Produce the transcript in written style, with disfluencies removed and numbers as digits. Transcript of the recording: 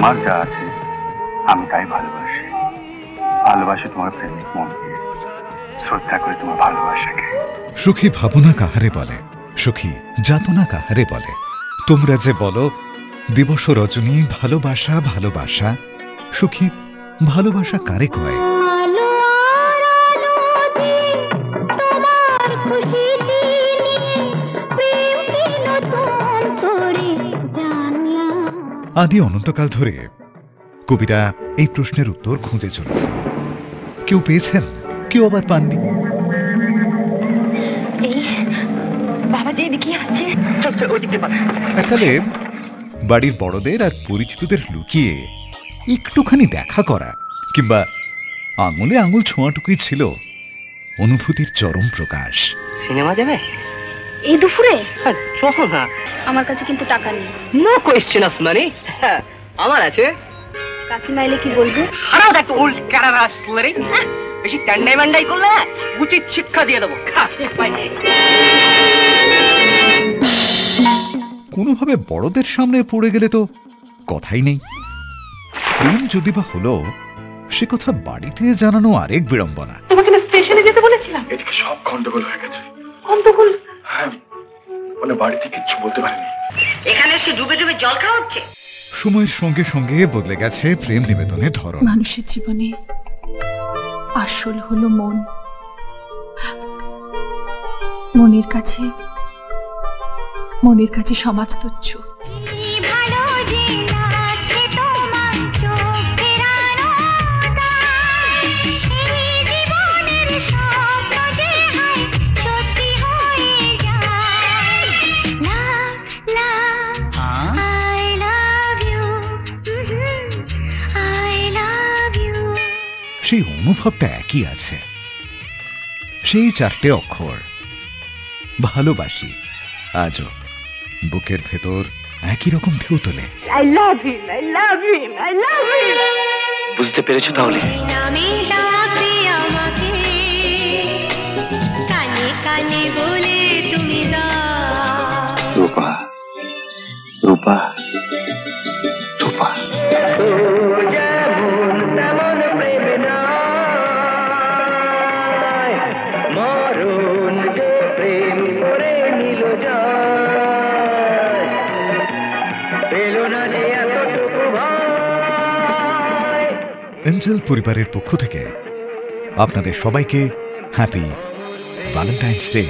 আমার যা আছে আমি তাই ভালোবাসি। ভালোবাসি তোমার প্রেমিক মনকে, শ্রদ্ধা করে তোমার ভালোবাসাকে। সুখী ভাবনা কাহারে বলে, সুখী যাতনা কাহারে বলে। তোমরা যে বলো দিবস রজনী ভালোবাসা ভালোবাসা, সুখী ভালোবাসা কারে কয়? আদি অনন্তকাল ধরে কবিরা এই প্রশ্নের উত্তর খুঁজে চলেছেন। কেউ পেয়েছেন, কেউ আবার পাননি। এককালে বাড়ির বড়দের আর পরিচিতদের লুকিয়ে একটুখানি দেখা করা কিংবা আঙুলে আঙুল ছোঁয়াটুকুই ছিল অনুভূতির চরম প্রকাশ। সিনেমা যাবে এই দুপুরে? চলো না। আমার কাছে কিন্তু টাকা নেই। No question of money. আমার আছে। কাকিমা এলে কি বলবো? হারাও দ্যাট ওল্ড ক্যারারা স্লারি। বেশি টান্ডাই মান্ডাই করলে উচিত শিক্ষা দিয়ে দেবো। কোনোভাবে বড়দের সামনে পড়ে গেলে তো কথাই নেই। প্রেম যদি বা হলো, সে কথা বাড়িতে জানানো আরেক বিড়ম্বনা। তোমাকে না স্টেশনে যেতে বলেছিলাম। এদিকে সব গন্ডগোল হয়ে গেছে। গন্ডগোল? হ্যাঁ, মানে বাড়িতে কিচ্ছু বলতে পারিনি। এখানে এসে ডুবে ডুবে জল খাওয়া হচ্ছে। সময়ের সঙ্গে সঙ্গে বদলে গেছে প্রেম নিবেদনের ধরন। মানুষের জীবনে আসল হলো মন। মনের কাছে সমাজ তুচ্ছ। সেই অনুভবটা একই আছে। সেই চারটে অক্ষর ভালোবাসি আজও বুকের ভেতর একই রকম ঢেউ তোলে। বুঝতে পেরেছো তাহলে? রূপা রূপা রূপা। এঞ্জেল পরিবারের পক্ষ থেকে আপনাদের সবাইকে হ্যাপি ভ্যালেন্টাইন্স ডে।